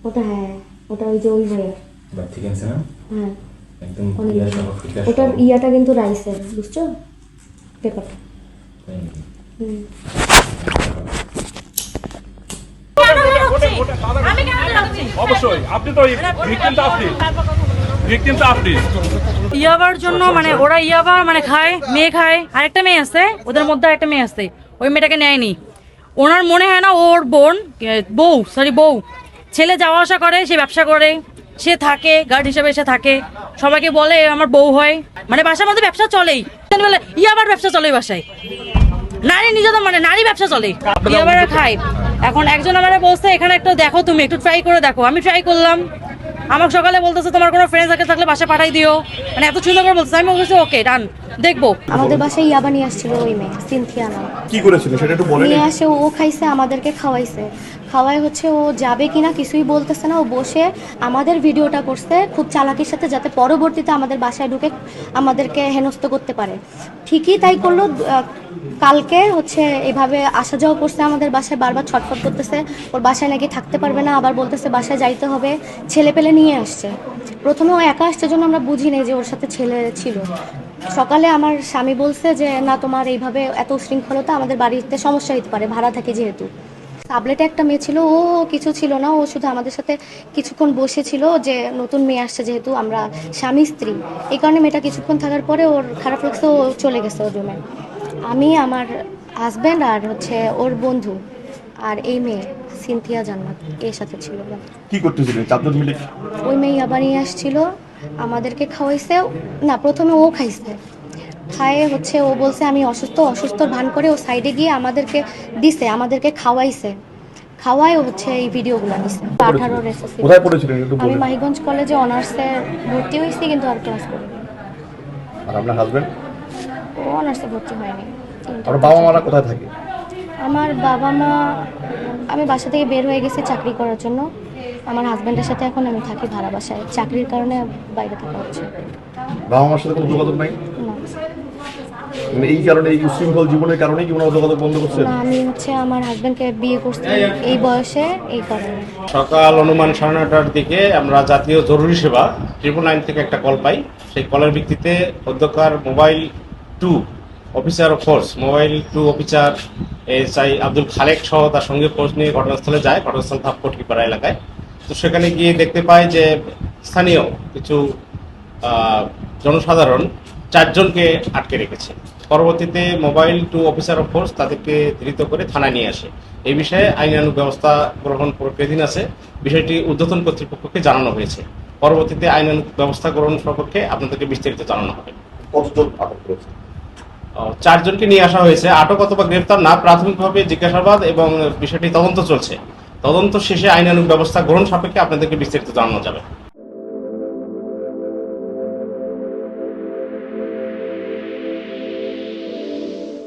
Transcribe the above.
ওটা হ্যাঁ, ওটা ওই যে ওই বইয়ের। বাড়তি কিনছে না? হ্যাঁ একদম অনেক ইয়া বেশি। সহ ফিতা ওটার সহ। ইয়াটা কিন্তু রাইসের, বুঝছো পেপারটা। তাই নাকি? হুম। অবশ্যই আপনি তো ভিকটিম তো আপনি ইয়াবার জন্য মানে ওরা ইয়াবা মানে খায়, মেয়ে খায়, আরেকটা মেয়ে আছে ওদের মধ্যে, একটা মেয়ে আছে ওই মেয়েটাকে নেয়নি। ওনার মনে হয় না ওর বউ ছেলে যাওয়া আসা করে, সে ব্যবসা করে, সে থাকে গার্ড হিসেবে, সে থাকে, সবাইকে বলে আমার বউ হয়, মানে বাসার মধ্যে ব্যবসা চলেই, বলে ইয়াবার ব্যবসা চলে বাসায়, নারী নির্যাতন মানে নারী ব্যবসা চলে, ইয়াবার খায়। এখন একজন আমার বলছে এখানে একটা দেখো, তুমি একটু ট্রাই করে দেখো। আমি ট্রাই করলাম, আমাকে সকালে বলতেছে তোমার কোনো ফ্রেন্ডস থাকলে বাসায় পাঠাই দিও, মানে এত সুন্দর করে বলতেছে। আমি বলছি ওকে ডান, দেখবো। আমাদের বাসায় ইয়াবা নিয়ে আসছিল ওই মেয়ে, সিনথিয়া নাম। কি করেছিল সেটা একটু বলেন। নিয়ে আসে, ও খাইছে, আমাদেরকে খাওয়াইছে। খাওয়াই হচ্ছে ও যাবে কিনা কিছুই বলতেছে না, ও বসে আমাদের ভিডিওটা করছে খুব চালাকির সাথে, যাতে পরবর্তীতে আমাদের বাসায় ঢুকে আমাদেরকে হেনস্থ করতে পারে। ঠিকই তাই করলো। কালকে হচ্ছে এভাবে আসা যাওয়া করছে আমাদের বাসায়, বারবার ছটফট করতেছে ওর বাসায় নাকি থাকতে পারবে না, আবার বলতেছে বাসায় যাইতে হবে, ছেলে পেলে নিয়ে আসছে। প্রথমে ও একা আসছে জন্য আমরা বুঝি নাই যে ওর সাথে ছেলে ছিল। সকালে আমার স্বামী বলছে যে না, তোমার এইভাবে এত উশৃঙ্খলতা আমাদের বাড়িতে সমস্যা হতে পারে, ভাড়া থাকে যেহেতু। সাবলেটে একটা মেয়ে ছিল, ও কিছু ছিল না, ও শুধু আমাদের সাথে কিছুক্ষণ বসেছিল, যে নতুন মেয়ে আসছে যেহেতু আমরা স্বামী স্ত্রী, এই কারণে মেয়েটা কিছুক্ষণ থাকার পরে ওর খারাপ লাগছে, ও চলে গেছে ওর রুমে। আমি, আমার হাজব্যান্ড আর হচ্ছে ওর বন্ধু আর এই মেয়ে সিনথিয়া জান্নাত এর সাথে ছিল। কি করতেছিলেন চারজন মিলে? ওই মেয়ে আবার নিয়ে আসছিল, আমাদেরকে খাওয়াইছে। না, প্রথমে ও খাইছে, খায়ে হচ্ছে ও বলছে আমি অসুস্থর ভান করে ও সাইডে গিয়ে আমাদেরকে দিছে, আমাদেরকে খাওয়াইছে। খাওয়ায় হচ্ছে এই ভিডিওগুলো নিছে। 18 এসএসসি। কোথায় পড়েছিলেন একটু আমি বলেন। মাহিগঞ্জ কলেজে অনার্সে ভর্তি হয়েছি, কিন্তু আর ক্লাস করিনি। আর আপনার হাজবেন্ড? ও অনার্সে ভর্তি হয়নি। আপনার বাবা মারা কোথায় থাকে? আমার বাবা মা, আমি বাসা থেকে বের হয়ে গেছি চাকরি করার জন্য। আমার হাজব্যান্ডের সাথে এখন আমি থাকি ভাড়া বাসায়, চাকরির কারণে বাইরে থাকা হচ্ছে। বাবা মার সাথে কোনো যোগাযোগ নাই? না মানে এই কারণে, এই উশৃঙ্খল জীবনের কারণে কি ওনার যোগাযোগ বন্ধ করছেন? না, আমি হচ্ছে আমার হাজব্যান্ডকে বিয়ে করছি এই বয়সে, এই কারণে। সকাল অনুমান 9:30টার দিকে আমরা জাতীয় জরুরি সেবা 999 থেকে একটা কল পাই। সেই কলের ভিত্তিতে অধ্যক্ষার mobile 2 officer of force, mobile 2 officer SI Abdul Khalek সহ তার সঙ্গে ফোর্স নিয়ে ঘটনাস্থলে যায়, ঘটনাস্থল থাপ্পটকিপাড়া এলাকায়। তো সেখানে গিয়ে দেখতে পায় যে স্থানীয় কিছু জনসাধারণ 4 জনকে আটকে রেখেছে। পরবর্তীতে মোবাইল 2 অফিসার অফ ফোর্স তাদেরকে ধৃত করে থানায় নিয়ে আসে। এই বিষয়ে আইনানুগ ব্যবস্থা গ্রহণ প্রক্রিয়াধীন আছে। বিষয়টি ঊর্ধ্বতন কর্তৃপক্ষকে জানানো হয়েছে। পরবর্তীতে আইনানুগ ব্যবস্থা গ্রহণ সম্পর্কে আপনাদেরকে বিস্তারিত জানানো হবে। কতজন আটক করেছে? 4 জনকে নিয়ে আসা হয়েছে। আটক অথবা গ্রেফতার না, প্রাথমিকভাবে জিজ্ঞাসাবাদ এবং বিষয়টি তদন্ত চলছে। তদন্ত শেষে আইনানুগ ব্যবস্থা গ্রহণ সাপেক্ষে আপনাদেরকে বিস্তারিত জানানো যাবে।